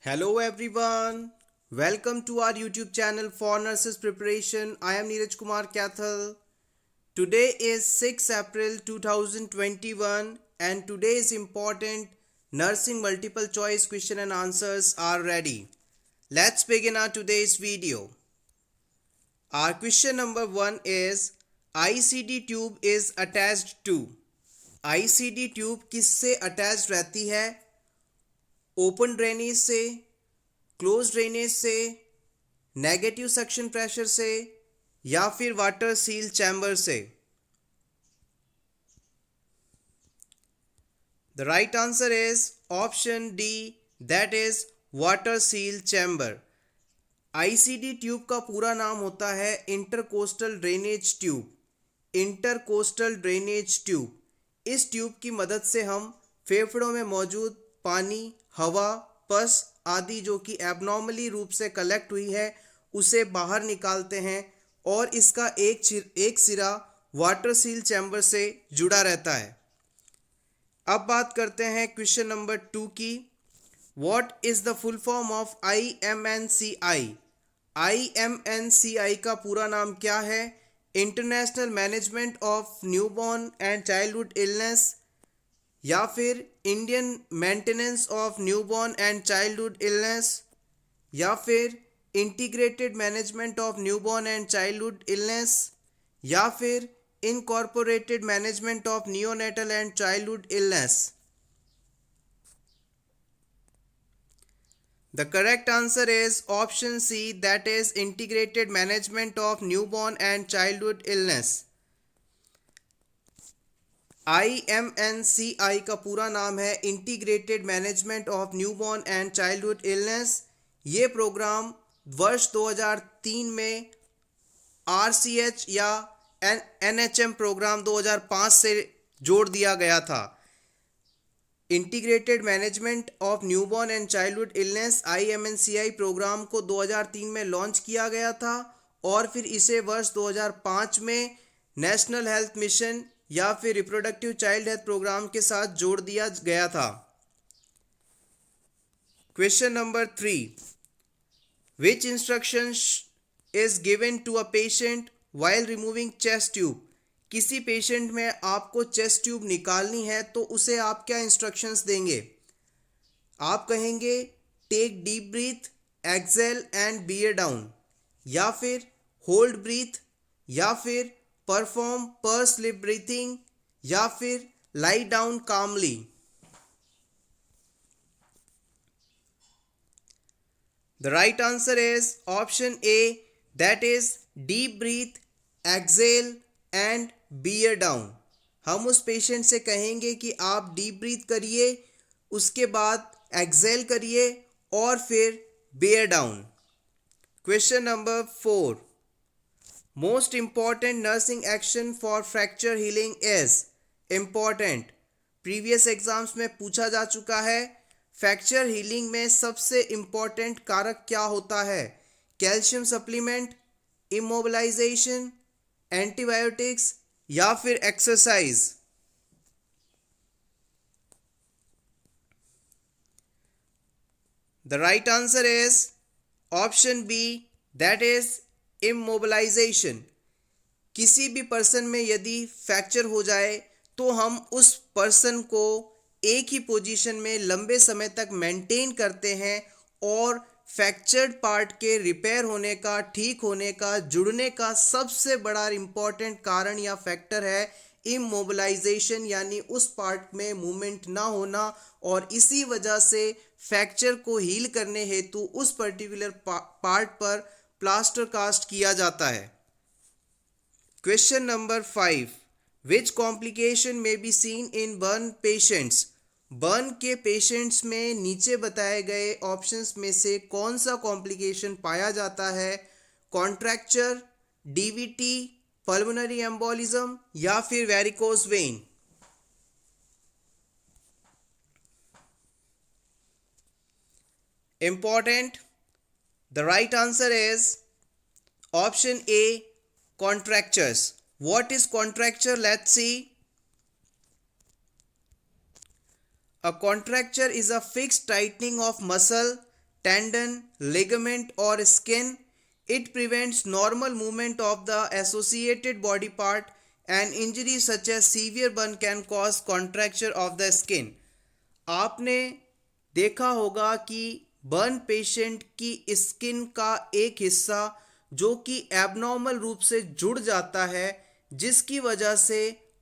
Hello everyone. Welcome to our YouTube channel for nurses preparation. I am Neeraj Kumar Kathal. Today is 6 April 2021 and today's important nursing multiple choice question and answers are ready. Let's begin our today's video. Our question number 1 is ICD tube is attached to. ICD tube किससे attach रहती है? Open drainage से, close drainage से, negative suction pressure से या फिर water seal chamber से? The right answer is option D, that is water seal chamber. ICD tube का पूरा नाम होता है intercostal drainage tube. Intercostal drainage tube. इस ट्यूब की मदद से हम फेफड़ों में मौजूद पानी, हवा, पस आदि जो कि एबनॉर्मली रूप से कलेक्ट हुई है उसे बाहर निकालते हैं और इसका एक सिरा वाटर सील चैम्बर से जुड़ा रहता है. अब बात करते हैं क्वेश्चन नंबर 2 की. What is the full form of IMNCI? IMNCI का पूरा नाम क्या है? International management of newborn and childhood illness या फिर Indian maintenance of newborn and childhood illness या फिर integrated management of newborn and childhood illness या फिर incorporated management of neonatal and childhood illness? The correct answer is option C, that is integrated management of newborn and childhood illness. IMNCI का पूरा नाम है integrated management of newborn and childhood illness. ये programme वर्ष 2003 में RCH या NHM programme 2005 से जोड़ दिया गया था. Integrated management of newborn and childhood illness IMNCI programme को 2003 में लॉन्च किया गया था और फिर इसे वर्ष 2005 में नेशनल हेल्थ मिशन या फिर रिप्रोडक्टिव चाइल्ड हेल्थ प्रोग्राम के साथ जोड़ दिया गया था. Question number 3. Which instruction is given to a patient while removing chest tube? किसी पेशेंट में आपको चेस्ट ट्यूब निकालनी है तो उसे आप क्या इंस्ट्रक्शंस देंगे? आप कहेंगे take deep breath, exhale and bear down, या फिर होल्ड ब्रीथ, या फिर परफॉर्म पर्स लिप ब्रीथिंग, या फिर lie down calmly? The right answer is option A, that is deep breath, exhale and bear down. हम उस पेशेंट से कहेंगे कि आप डीप ब्रीथ करिए, उसके बाद एक्सेल करिए और फिर beer down. Question number 4. Most important nursing action for fracture healing is. Important, previous exams में पूछा जा चुका है. फ्रैक्चर हीलिंग में सबसे इंपॉर्टेंट कारक क्या होता है? कैल्शियम सप्लीमेंट, इमोबिलाइजेशन, एंटीबायोटिक्स या फिर exercise? The right answer is option B, that is immobilization. किसी भी पर्सन में यदि फ्रैक्चर हो जाए तो हम उस पर्सन को एक ही पोजीशन में लंबे समय तक मेंटेन करते हैं और फ्रैक्चर्ड पार्ट के रिपेयर होने का, ठीक होने का, जुड़ने का सबसे बड़ा इम्पॉर्टेंट कारण या फैक्टर है इमोबिलाइजेशन, यानी उस पार्ट में मूवमेंट ना होना. और इसी वजह से फ्रैक्चर को हील करने हेतु उस पर्टिकुलर पार्ट पर प्लास्टर कास्ट किया जाता है. Question number 5. विच कॉम्प्लिकेशन में be seen in burn patients? Burn के पेशेंट्स में नीचे बताए गए ऑप्शंस में से कौन सा कॉम्प्लिकेशन पाया जाता है? कॉन्ट्रैक्चर, डीवीटी, पल्मोनरी एम्बोलिज्म या फिर varicose vein? Important, the right answer is option A, contractures. What is contracture? Let's see. A contracture is a fixed tightening of muscle tendon, ligament or skin. It prevents normal movement of the associated body part, and injuries such as severe burn can cause contracture of the skin. आपने देखा होगा कि burn patient की skin का एक हिस्सा जो कि एबनॉर्मल रूप से जुड़ जाता है, जिसकी वजह से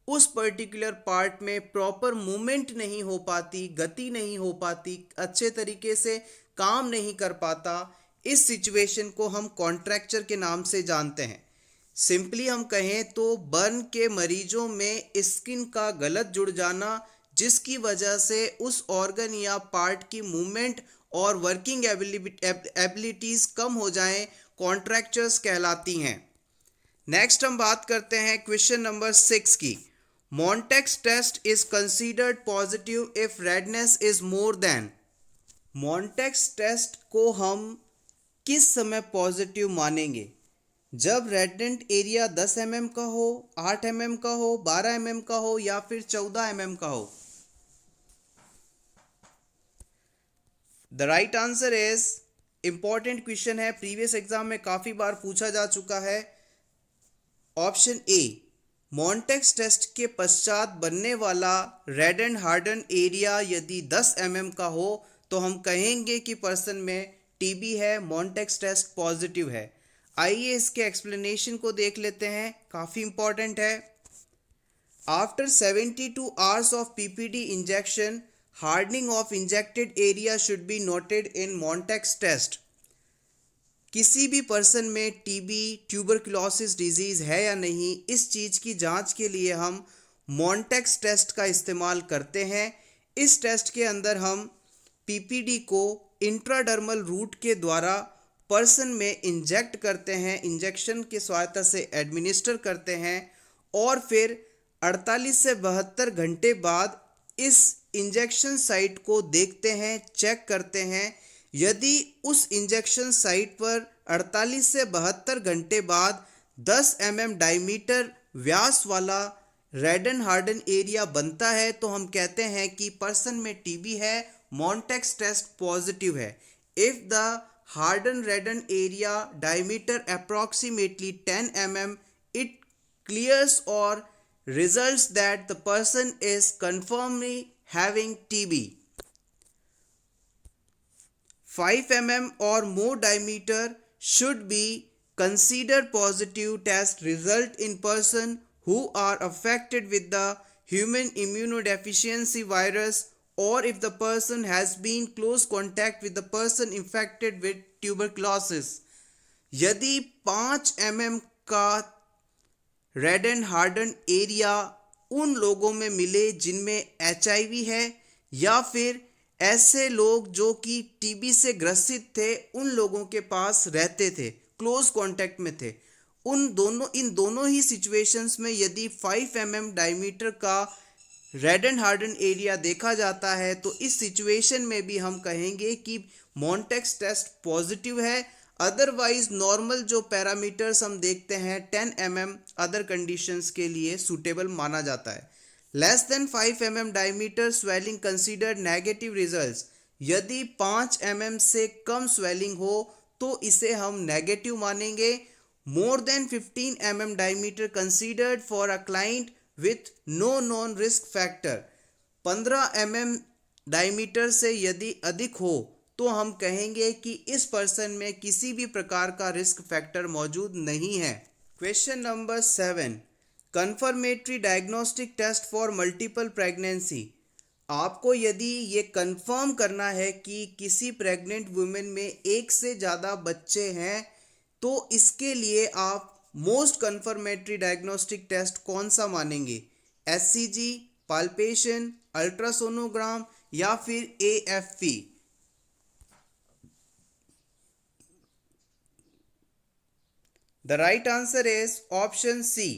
उस पर्टिकुलर पार्ट में प्रॉपर मूवमेंट नहीं हो पाती, गति नहीं हो पाती, अच्छे तरीके से काम नहीं कर पाता। इस सिचुएशन को हम कॉन्ट्रैक्चर के नाम से जानते हैं। सिंपली हम कहें तो बर्न के मरीजों में स्किन का गलत जुड़ जाना, जिसकी वजह से उस ऑर्गन या पार्ट की मूवमेंट और वर्किंग एबिलिटीज कम हो जाएं, कॉन्ट्रैक्चर्स कहलाती हैं। नेक्स्ट हम बात करते हैं क्वेश्चन नंबर 6 की। Mantoux test is considered positive if redness is more than. Mantoux test को हम किस समय पॉजिटिव मानेंगे? जब रेडेंट एरिया 10 mm का हो, 8 mm का हो, 12 mm का हो या फिर 14 mm का हो। The right answer is, important question है, प्रीवियस एग्जाम में काफी बार पूछा जा चुका है, ऑप्शन ए। मॉन्टेक्स टेस्ट के पश्चात बनने वाला रेड एंड हार्डन एरिया यदि 10 mm का हो तो हम कहेंगे कि पर्सन में टीबी है, मॉन्टेक्स टेस्ट पॉजिटिव है। आइए इसके एक्सप्लेनेशन को देख लेते हैं, काफ़ी इंपॉर्टेंट है। After 72 hours of PPD injection, hardening of injected area should be noted in Mantoux test. किसी भी पर्सन में टीबी, ट्यूबरकुलोसिस डिजीज़ है या नहीं, इस चीज़ की जांच के लिए हम मॉन्टेक्स टेस्ट का इस्तेमाल करते हैं। इस टेस्ट के अंदर हम पीपीडी को इंट्राडर्मल रूट के द्वारा पर्सन में इंजेक्ट करते हैं, इंजेक्शन की सहायता से एडमिनिस्टर करते हैं और फिर 48 से 72 घंटे बाद इस इंजेक्शन साइट को देखते हैं, चेक करते हैं। यदि उस इंजेक्शन साइट पर 48 से 72 घंटे बाद 10 mm डायमीटर व्यास वाला रेड एंड हार्डन एरिया बनता है तो हम कहते हैं कि पर्सन में टीबी है, मॉन्टेक्स टेस्ट पॉजिटिव है। If the hardened reddened area diameter approximately 10 mm, it clears or results that the person is confirmedly having TB. 5 mm or more diameter should be considered positive test result in person who are affected with the human immunodeficiency virus, or if the person has been close contact with the person infected with tuberculosis. यदि 5 mm का red and harden area उन लोगों में मिले जिनमें HIV है या फिर ऐसे लोग जो कि टीबी से ग्रसित थे, उन लोगों के पास रहते थे, क्लोज कांटेक्ट में थे, इन दोनों ही सिचुएशंस में यदि 5 mm डायमीटर का रेड एंड हार्डन एरिया देखा जाता है तो इस सिचुएशन में भी हम कहेंगे कि मॉन्टेक्स टेस्ट पॉजिटिव है। अदरवाइज नॉर्मल जो पैरामीटर्स हम देखते हैं 10 mm अदर कंडीशंस के लिए सूटेबल माना जाता है। Less than 5 mm diameter swelling considered negative results. यदि 5 mm से कम स्वेलिंग हो तो इसे हम नेगेटिव मानेंगे। More than 15 mm diameter considered for a client with no non risk factor. 15 mm diameter से यदि अधिक हो तो हम कहेंगे कि इस पर्सन में किसी भी प्रकार का रिस्क फैक्टर मौजूद नहीं है। Question number 7, confirmatory diagnostic test for multiple pregnancy. आपको यदि ये कंफर्म करना है कि किसी प्रेग्नेंट वुमेन में एक से ज़्यादा बच्चे हैं तो इसके लिए आप मोस्ट कंफर्मेटरी डायग्नोस्टिक टेस्ट कौन सा मानेंगे? SCG, पाल्पेशन, अल्ट्रासोनोग्राम या फिर AFP? The right answer is option C.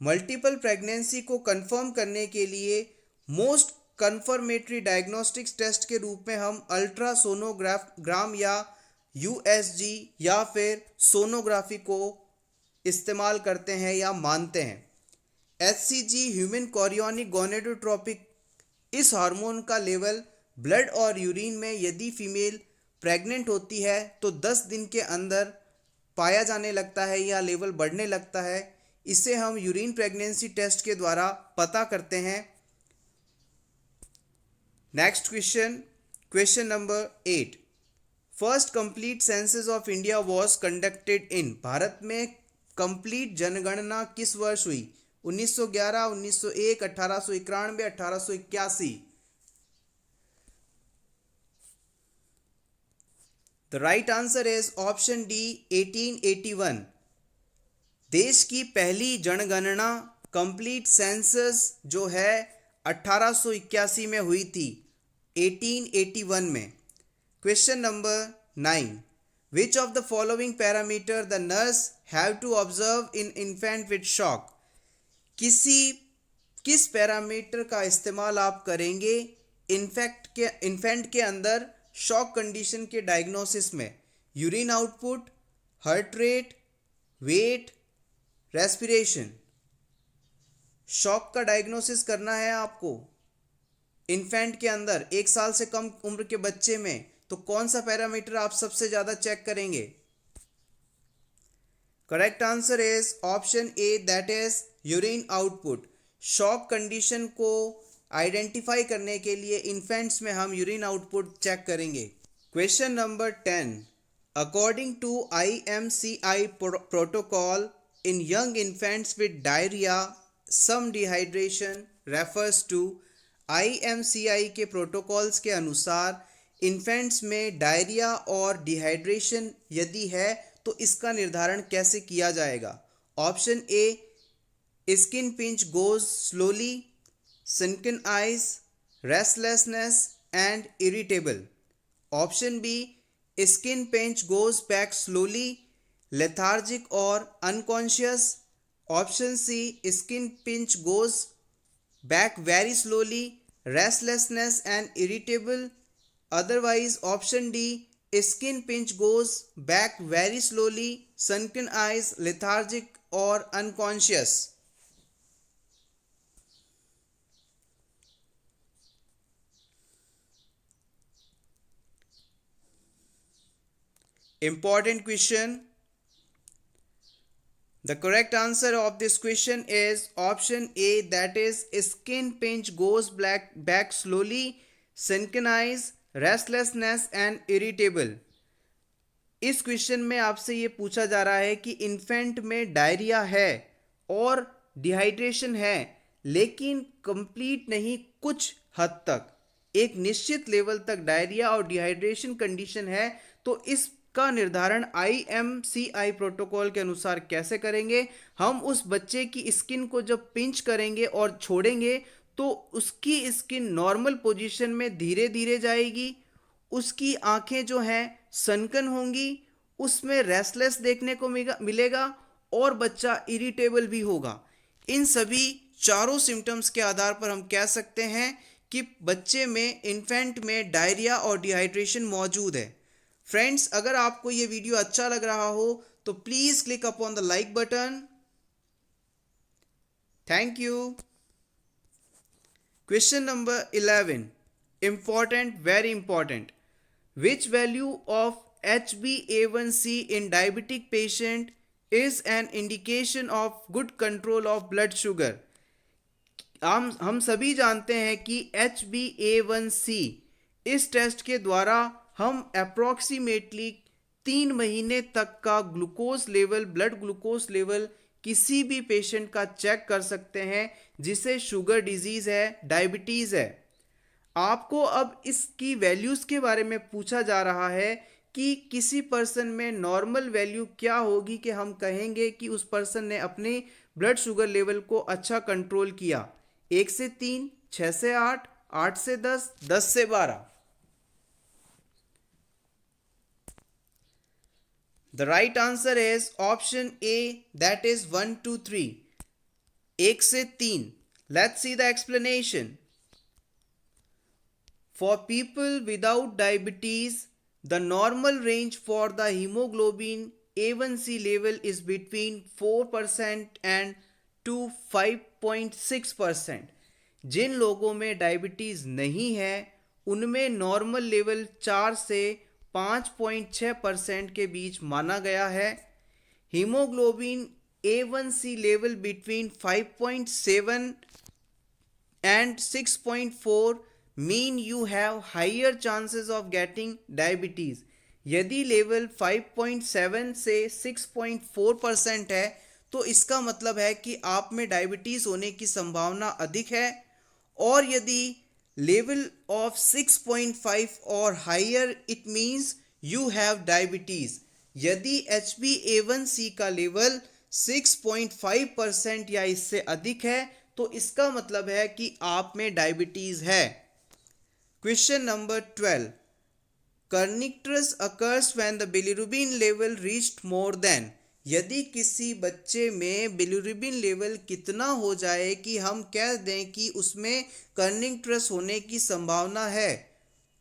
Multiple pregnancy को कंफर्म करने के लिए मोस्ट कंफर्मेटरी डायग्नोस्टिक्स टेस्ट के रूप में हम अल्ट्रासोनोग्राम या USG या फिर सोनोग्राफी को इस्तेमाल करते हैं या मानते हैं। HCG ह्यूमन कोरियोनिक गोनेडोट्रोपिक, इस हार्मोन का लेवल ब्लड और यूरिन में यदि फीमेल प्रेग्नेंट होती है तो 10 दिन के अंदर पाया जाने लगता है या लेवल बढ़ने लगता है। इसे हम यूरिन प्रेगनेंसी टेस्ट के द्वारा पता करते हैं। Next question, question number 8। First complete census of India was conducted in. Bharat में कंप्लीट जनगणना किस वर्ष हुई? 1911, 1901, 1891, 1881। The right answer is option D 1881। देश की पहली जनगणना कंप्लीट सेंसस जो है 1881 में हुई थी, 1881 में। Question number 9। Which of the following parameter the nurse have to observe in infant with shock. किस पैरामीटर का इस्तेमाल आप करेंगे इन्फेंट के अंदर शॉक कंडीशन के डायग्नोसिस में? Urine output, heart rate, weight, respiration. Shock का डायग्नोसिस करना है आपको इन्फेंट के अंदर, 1 साल से कम उम्र के बच्चे में, तो कौन सा पैरामीटर आप सबसे ज्यादा चेक करेंगे? Correct answer is option A, that is urine output. Shock condition को आइडेंटिफाई करने के लिए इन्फेंट्स में हम यूरिन आउटपुट चेक करेंगे। Question number 10। According to IMCI protocol in young infants with diarrhoea some dehydration refers to. IMCI के protocols के अनुसार इन्फेंट्स में डायरिया और डिहाइड्रेशन यदि है तो इसका निर्धारण कैसे किया जाएगा? Option A, skin pinch goes slowly, sunken eyes, restlessness and irritable. Option B, skin pinch goes back slowly, lethargic or unconscious. Option C, skin pinch goes back very slowly, restlessness and irritable. Otherwise, option D, skin pinch goes back very slowly, sunken eyes, lethargic or unconscious. Important question. The correct answer of this question is option A, that is skin pinch goes back slowly, sunken eyes, restlessness and irritable. इस question में आपसे ये पूछा जा रहा है कि infant में डायरिया है और डिहाइड्रेशन है, लेकिन कंप्लीट नहीं, कुछ हद तक, एक निश्चित लेवल तक डायरिया और डिहाइड्रेशन कंडीशन है, तो इसका निर्धारण IMCI प्रोटोकॉल के अनुसार कैसे करेंगे? हम उस बच्चे की स्किन को जब पिंच करेंगे और छोड़ेंगे तो उसकी स्किन नॉर्मल पोजीशन में धीरे धीरे जाएगी, उसकी आंखें जो हैं सनकन होंगी, उसमें रेस्टलेस देखने को मिलेगा और बच्चा इरिटेबल भी होगा। इन सभी चारों सिम्टम्स के आधार पर हम कह सकते हैं कि बच्चे में, इन्फेंट में डायरिया और डिहाइड्रेशन मौजूद है। फ्रेंड्स, अगर आपको ये वीडियो अच्छा लग रहा हो तो please click upon the like button. Thank you. Question number 11, important, very important. Which value of HbA1c in diabetic patient is an indication of good control of blood sugar? हम सभी जानते हैं कि HbA1c इस टेस्ट के द्वारा हम approximately 3 महीने तक का glucose level, blood glucose level किसी भी पेशेंट का चेक कर सकते हैं जिसे शुगर डिजीज है, डायबिटीज है। आपको अब इसकी वैल्यूज के बारे में पूछा जा रहा है कि किसी पर्सन में नॉर्मल वैल्यू क्या होगी कि हम कहेंगे कि उस पर्सन ने अपने ब्लड शुगर लेवल को अच्छा कंट्रोल किया। 1 से 3, 6 से 8, 8 से 10, 10 से 12। The right answer is option A, that is 1 2 3, 1 से 3। Let's see the explanation. For people without diabetes, the normal range for the hemoglobin A1c level is between 4% and to 5.6%. जिन लोगों में डायबिटीज़ नहीं है उनमें नॉर्मल लेवल 4 से 5.6% के बीच माना गया है। Haemoglobin A1C level between 5.7 and 6.4 mean you have higher chances of getting diabetes। यदि लेवल 5.7 से 6.4% है तो इसका मतलब है कि आप में डायबिटीज होने की संभावना अधिक है। और यदि लेवल ऑफ 6.5 और higher it means you have diabetes. यदि HbA1c का लेवल 6.5% या इससे अधिक है तो इसका मतलब है कि आप में डायबिटीज है। Question number 12, kernicterus occurs when the bilirubin level reached more than. यदि किसी बच्चे में बिलिरुबिन लेवल कितना हो जाए कि हम कह दें कि उसमें कर्निक्टरस होने की संभावना है।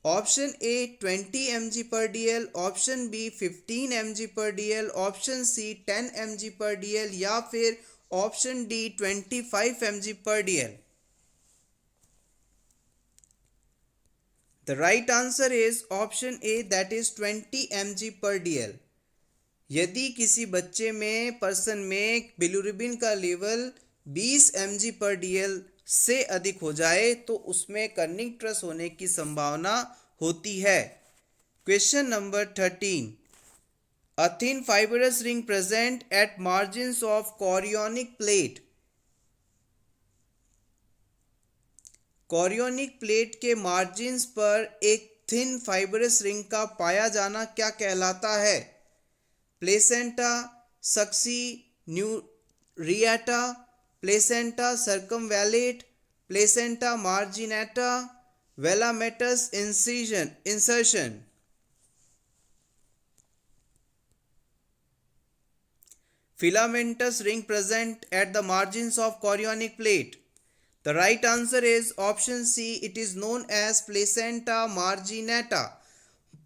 Option A 20 mg/dl, option B 15 mg/dl, option C 10 mg/dl या फिर option D 25 mg/dl। The right answer is option A, that is 20 mg/dl। यदि किसी बच्चे में पर्सन में बिलिरुबिन का लेवल 20 mg/dl से अधिक हो जाए तो उसमें कर्निक्टरस होने की संभावना होती है। Question number 13, a thin fibrous ring present at margins of chorionic plate। Chorionic plate के मार्जिन्स पर एक थिन फाइबरस रिंग का पाया जाना क्या कहलाता है। Placenta succenturiata, placenta circumvallate, placenta marginata, velamentous insertion. filamentous ring present at the margins of chorionic plate। The right answer is option C, it is known as placenta marginata।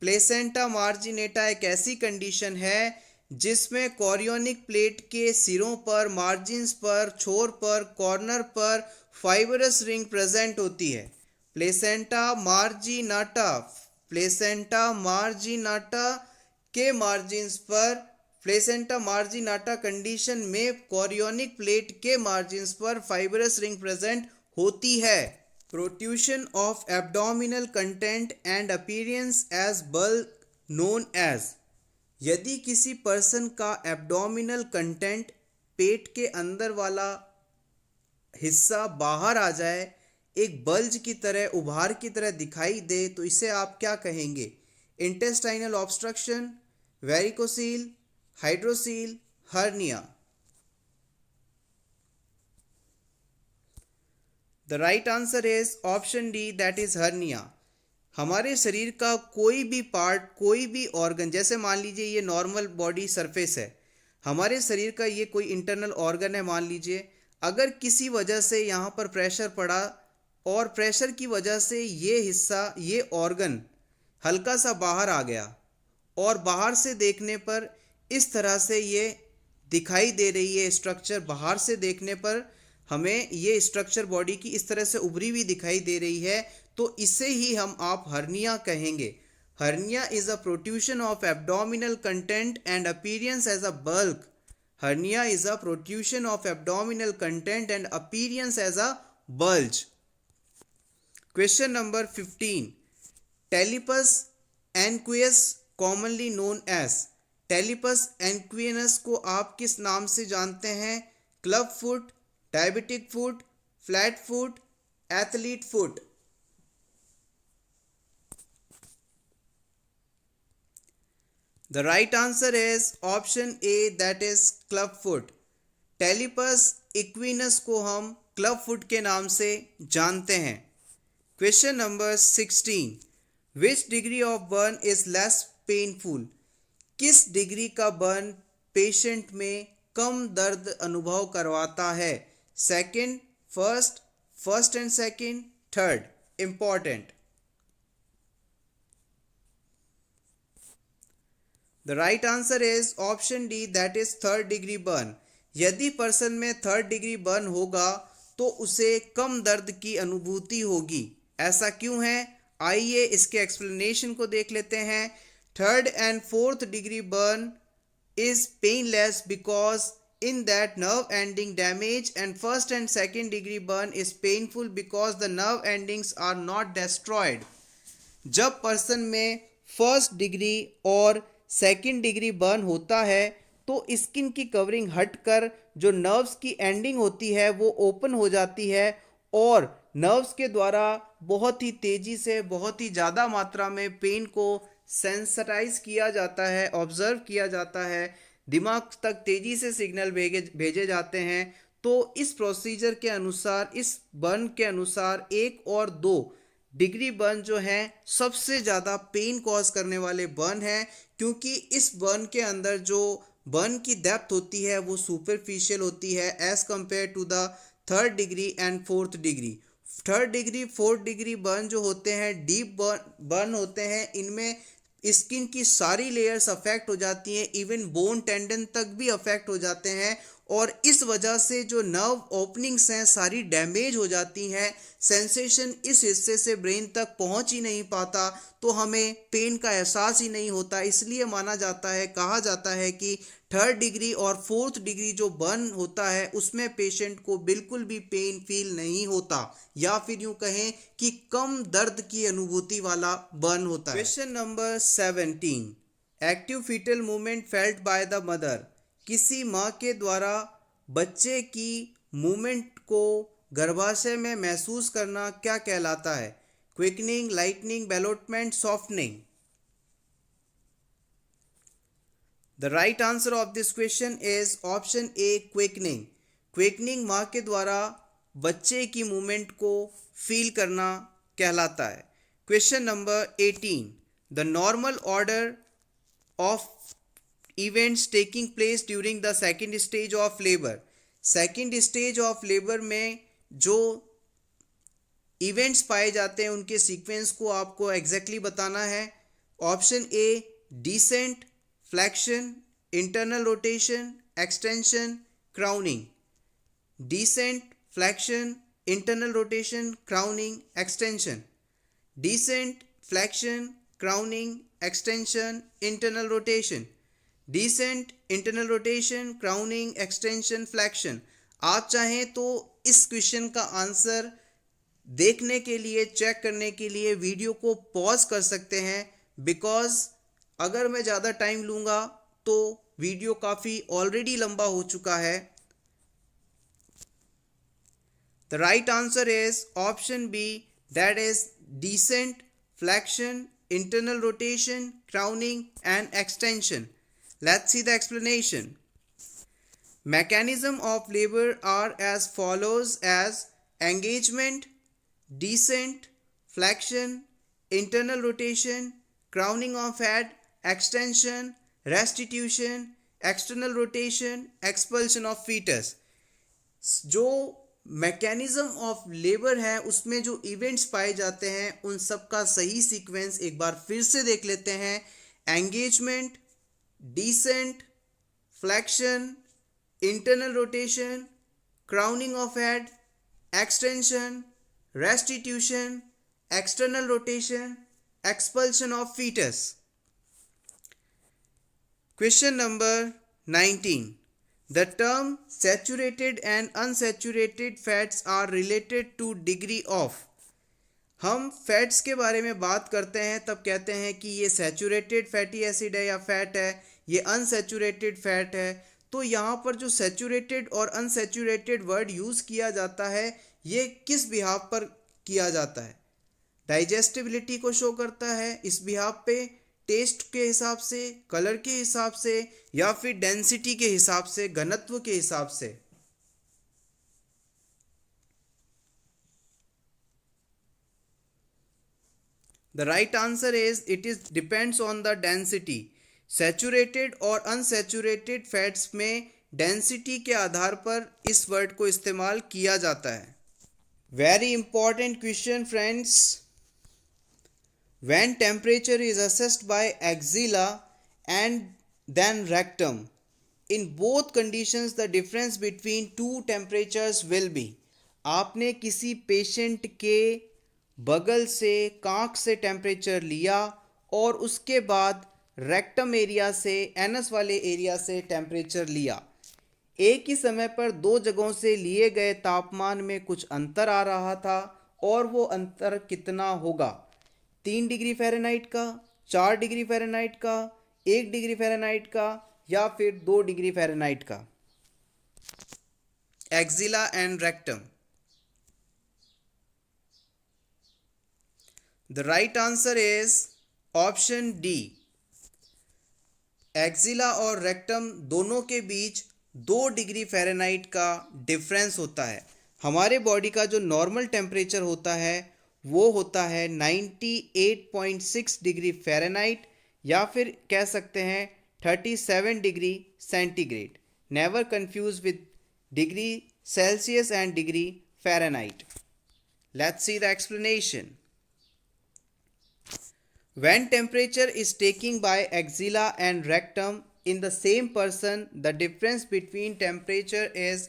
Placenta marginata एक ऐसी condition है जिसमें chorionic plate के सिरों पर, margins पर, छोर पर, कॉर्नर पर फाइबरस रिंग प्रेजेंट होती है। प्लेसेंटा मार्जिनाटा के मार्जिन्स पर, प्लेसेंटा मार्जिनाटा कंडीशन में कॉरियोनिक प्लेट के मार्जिन्स पर फाइबरस रिंग प्रेजेंट होती है। Protrusion of abdominal content and appearance as bulk known as. यदि किसी पर्सन का एब्डोमिनल कंटेंट, पेट के अंदर वाला हिस्सा बाहर आ जाए, एक बल्ज की तरह, उभार की तरह दिखाई दे तो इसे आप क्या कहेंगे। Intestinal obstruction, varicocele, hydrocele, hernia. The right answer is option D, that is hernia. हमारे शरीर का कोई भी पार्ट, कोई भी ऑर्गन, जैसे मान लीजिए ये नॉर्मल बॉडी सरफेस है, हमारे शरीर का ये कोई इंटरनल ऑर्गन है मान लीजिए, अगर किसी वजह से यहाँ पर प्रेशर पड़ा और प्रेशर की वजह से ये हिस्सा, ये ऑर्गन हल्का सा बाहर आ गया और बाहर से देखने पर इस तरह से ये दिखाई दे रही है स्ट्रक्चर, बाहर से देखने पर हमें ये स्ट्रक्चर बॉडी की इस तरह से उभरी हुई दिखाई दे रही है तो इसे ही हम आप हर्निया कहेंगे। Hernia is a protrusion of abdominal content and appearance as a bulk. Hernia is a protrusion of abdominal content and appearance as a bulge. Question number 15, talipes एनक्वियस commonly known as. Talipes equinus को आप किस नाम से जानते हैं। Club foot, diabetic foot, flat foot, athlete foot. The right answer is option A, that is club foot। टेलिपस इक्विनस को हम क्लब फुट के नाम से जानते हैं। Question number 16, which degree of burn is less painful. किस डिग्री का बर्न पेशेंट में कम दर्द अनुभव करवाता है। Second, first and second, third. Important. The right answer is option D, that is third degree burn. यदि पर्सन में थर्ड डिग्री बर्न होगा तो उसे कम दर्द की अनुभूति होगी। ऐसा क्यों है, आइए इसके एक्सप्लेनेशन को देख लेते हैं। Third and fourth degree burn is painless because in that nerve ending damage, and first and second degree burn is painful because the nerve endings are not destroyed. जब पर्सन में फर्स्ट डिग्री और second degree burn होता है तो skin की covering हटकर जो nerves की एंडिंग होती है वो ओपन हो जाती है और नर्व्स के द्वारा बहुत ही तेज़ी से बहुत ही ज़्यादा मात्रा में पेन को सेंसटाइज किया जाता है, ऑब्जर्व किया जाता है, दिमाग तक तेज़ी से सिग्नल भेजे जाते हैं। तो इस प्रोसीजर के अनुसार, इस बर्न के अनुसार 1 और 2 डिग्री बर्न जो है सबसे ज़्यादा पेन कॉज करने वाले बर्न हैं, क्योंकि इस बर्न के अंदर जो बर्न की डेप्थ होती है वो सुपरफिशियल होती है as compare to the third degree and fourth degree. Third degree fourth degree burn जो होते हैं डीप बर्न होते हैं, इनमें स्किन की सारी लेयर्स अफेक्ट हो जाती हैं, इवन बोन टेंडन तक भी अफेक्ट हो जाते हैं और इस वजह से जो नर्व ओपनिंग्स हैं सारी डैमेज हो जाती हैं, सेंसेशन इस हिस्से से ब्रेन तक पहुंच ही नहीं पाता, तो हमें पेन का एहसास ही नहीं होता। इसलिए माना जाता है, कहा जाता है कि थर्ड डिग्री और फोर्थ डिग्री जो बर्न होता है उसमें पेशेंट को बिल्कुल भी पेन फील नहीं होता, या फिर यूं कहें कि कम दर्द की अनुभूति वाला बर्न होता है। Question number 17, active fetal movement felt by the mother. किसी माँ के द्वारा बच्चे की मूवमेंट को गर्भाशय में महसूस करना क्या कहलाता है? Quickening, lightening, ballottement, softening. The right answer of this question is option A, quickening. Quickening माँ के द्वारा बच्चे की मूवमेंट को फील करना कहलाता है। Question number 18, the normal order of events taking place during the second stage of labour. Second stage of labour में जो इवेंट्स पाए जाते हैं उनके सीक्वेंस को आपको एग्जैक्टली बताना है। Option A, descent, flexion, internal rotation, extension, crowning. Descent, flexion, internal rotation, crowning, extension. Descent, flexion, crowning, extension, internal rotation. Descent, internal rotation, crowning, extension, flexion. आप चाहें तो इस क्वेश्चन का आंसर देखने के लिए, चेक करने के लिए वीडियो को पॉज कर सकते हैं, बिकॉज अगर मैं ज़्यादा टाइम लूँगा तो वीडियो काफ़ी ऑलरेडी लंबा हो चुका है। The right answer is option B, that is descent, flexion, internal rotation, crowning and extension. Let's see the explanation. Mechanism of labor are as follows as engagement, descent, flexion, internal rotation, crowning of head, extension, restitution, external rotation, expulsion of fetus. जो mechanism of labour है उसमें जो events पाए जाते हैं उन सब का सही सीक्वेंस एक बार फिर से देख लेते हैं। Engagement, descent, flexion, internal rotation, crowning of head, extension, restitution, external rotation, expulsion of foetus. Question number 19, the term saturated and unsaturated fats are related to degree of। हम फैट्स के बारे में बात करते हैं तब कहते हैं कि ये सैचुरेटेड फैटी एसिड है या फैट है, ये अनसैचुरेटेड फैट है। तो यहाँ पर जो सैचुरेटेड और अनसैचुरेटेड वर्ड यूज़ किया जाता है ये किस बिहाफ पर किया जाता है? डाइजेस्टिबिलिटी को शो करता है इस बिहाफ पे, टेस्ट के हिसाब से, कलर के हिसाब से, या फिर डेंसिटी के हिसाब से, घनत्व के हिसाब से। The right answer is it is depends on the density. Saturated और अनसैचुरेटेड फैट्स में डेंसिटी के आधार पर इस वर्ड को इस्तेमाल किया जाता है। Very important question friends. When temperature is assessed by axilla and then rectum, in both conditions the difference between two temperatures will be। आपने किसी पेशेंट के बगल से, कांख से टेम्परेचर लिया और उसके बाद रेक्टम एरिया से, एनस वाले एरिया से टेम्परेचर लिया, एक ही समय पर दो जगहों से लिए गए तापमान में कुछ अंतर आ रहा था, और वो अंतर कितना होगा? 3 डिग्री फ़ारेनहाइट का, 4 डिग्री फ़ारेनहाइट का, 1 डिग्री फ़ारेनहाइट का, या फिर 2 डिग्री फ़ारेनहाइट का? Axilla and rectum. The right answer is option D. Axilla और रेक्टम दोनों के बीच 2 डिग्री फ़ारेनहाइट का डिफरेंस होता है। हमारे बॉडी का जो नॉर्मल टेम्परेचर होता है वो होता है 98.6 डिग्री फ़ारेनहाइट, या फिर कह सकते हैं 37 degree centigrade. Never confuse with degree Celsius and degree Fahrenheit. Let's see the explanation. When temperature is taken by axilla and rectum in the same person, the difference between temperature is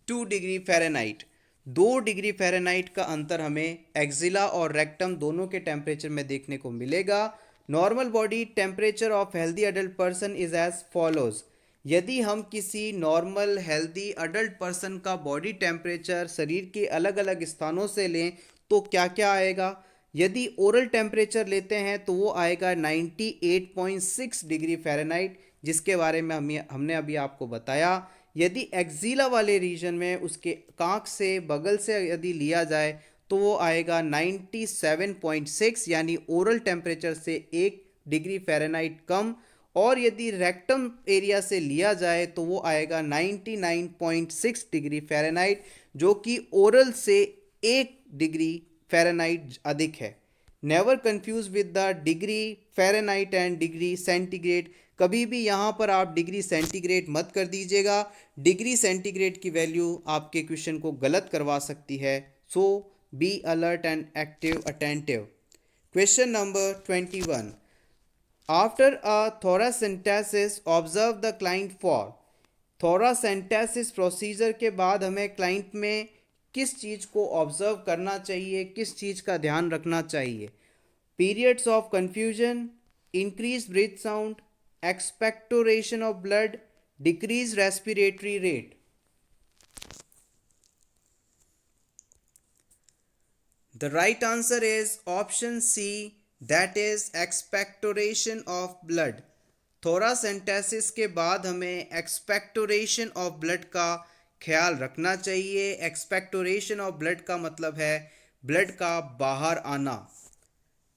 2 degree Fahrenheit. 2 degree Fahrenheit का अंतर हमें axilla और rectum दोनों के temperature में देखने को मिलेगा। Normal body temperature of healthy adult person is as follows. यदि हम किसी नॉर्मल हेल्दी अडल्ट पर्सन का बॉडी टेम्परेचर शरीर के अलग अलग स्थानों से लें तो क्या क्या आएगा? यदि ओरल टेम्परेचर लेते हैं तो वो आएगा 98.6 डिग्री फ़ारेनहाइट, जिसके बारे में हमने अभी आपको बताया। यदि एक्जिला वाले रीजन में उसके कांख से, बगल से यदि लिया जाए तो वो आएगा 97.6, यानी ओरल टेम्परेचर से 1 डिग्री फ़ारेनहाइट कम। और यदि रेक्टम एरिया से लिया जाए तो वो आएगा 99.6 डिग्री फ़ारेनहाइट, जो कि ओरल से 1 डिग्री फ़ारेनहाइट अधिक है। Never confuse with the degree Fahrenheit and degree centigrade. कभी भी यहाँ पर आप डिग्री सेंटीग्रेड मत कर दीजिएगा। डिग्री सेंटीग्रेड की वैल्यू आपके क्वेश्चन को गलत करवा सकती है। So be alert and active attentive. Question number 21. After a thoracentesis observe the client for. Thoracentesis procedure के बाद हमें क्लाइंट में किस चीज़ को ऑब्जर्व करना चाहिए, किस चीज़ का ध्यान रखना चाहिए? Periods of confusion, increase breath sound, expectoration of blood, decrease respiratory rate. The right answer is option C, that is expectoration of blood. Thoracentesis के बाद हमें एक्सपेक्टोरेशन ऑफ ब्लड का ख्याल रखना चाहिए। एक्सपेक्टोरेशन ऑफ ब्लड का मतलब है ब्लड का बाहर आना।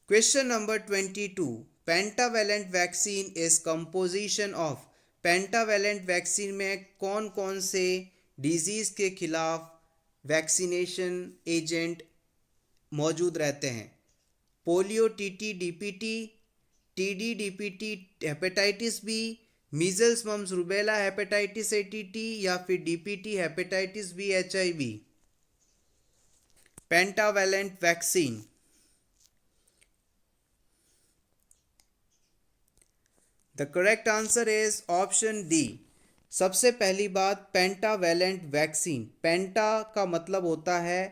Question number 22. Pentavalent vaccine is composition of. Pentavalent vaccine में कौन कौन से डिजीज के खिलाफ वैक्सीनेशन एजेंट मौजूद रहते हैं? Polio, TT, DPT, TD, DPT, hepatitis B, measles, mumps, rubella, hepatitis A TT, या फिर DPT, hepatitis B, HIV. Pentavalent vaccine. The correct answer is option D. सबसे पहली बात, पेंटावेलेंट वैक्सीन। पेंटा का मतलब होता है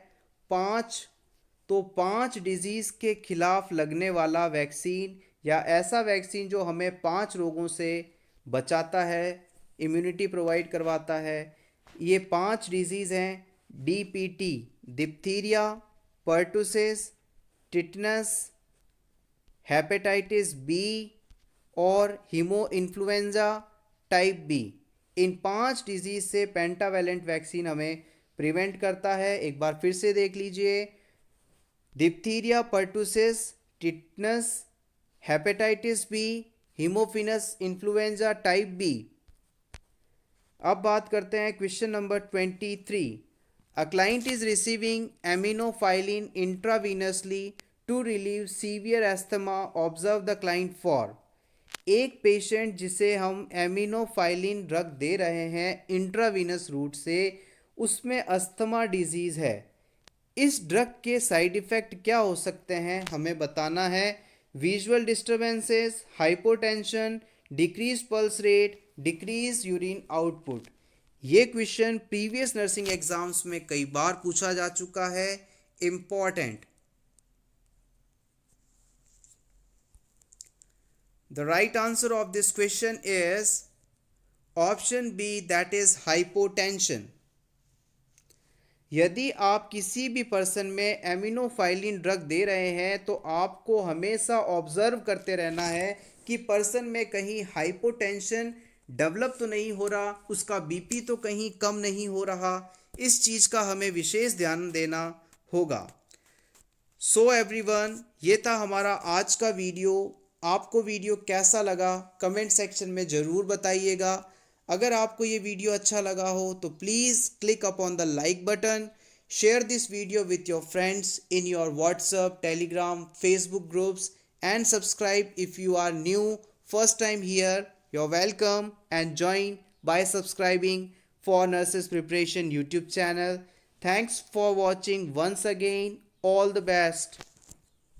5, तो 5 डिजीज़ के खिलाफ लगने वाला वैक्सीन, या ऐसा वैक्सीन जो हमें 5 रोगों से बचाता है, इम्यूनिटी प्रोवाइड करवाता है। ये 5 डिजीज़ हैं DPT, diphtheria, pertussis, tetanus, hepatitis B और हीमो इन्फ्लुएंजा टाइप बी। इन 5 डिजीज़ से पेंटावेलेंट वैक्सीन हमें प्रिवेंट करता है। एक बार फिर से देख लीजिए, diphtheria, pertussis, tetanus, hepatitis B, haemophilus influenza type B. अब बात करते हैं question number 23. A client is receiving aminophylline intravenously to relieve severe asthma, observe the client for. एक पेशेंट जिसे हम एमिनोफाइलिन ड्रग दे रहे हैं इंट्रावीनस रूट से, उसमें अस्थमा डिजीज़ है। इस ड्रग के साइड इफ़ेक्ट क्या हो सकते हैं हमें बताना है। Visual disturbances, hypotension, decrease pulse rate, decrease urine output. ये क्वेश्चन प्रीवियस नर्सिंग एग्जाम्स में कई बार पूछा जा चुका है। Important. The right answer of this question is option B, that is hypotension. यदि आप किसी भी पर्सन में एमिनोफाइलिन ड्रग दे रहे हैं तो आपको हमेशा ऑब्जर्व करते रहना है कि पर्सन में कहीं हाइपोटेंशन डेवलप तो नहीं हो रहा, उसका बीपी तो कहीं कम नहीं हो रहा। इस चीज़ का हमें विशेष ध्यान देना होगा। सो एवरीवन, ये था हमारा आज का वीडियो। आपको वीडियो कैसा लगा कमेंट सेक्शन में ज़रूर बताइएगा। अगर आपको ये वीडियो अच्छा लगा हो तो please click upon the like button, share this video with your friends in your WhatsApp, Telegram, Facebook groups and subscribe if you are new, first time here. You're welcome and join by subscribing for Nurses Preparation YouTube channel. Thanks for watching once again. All the best.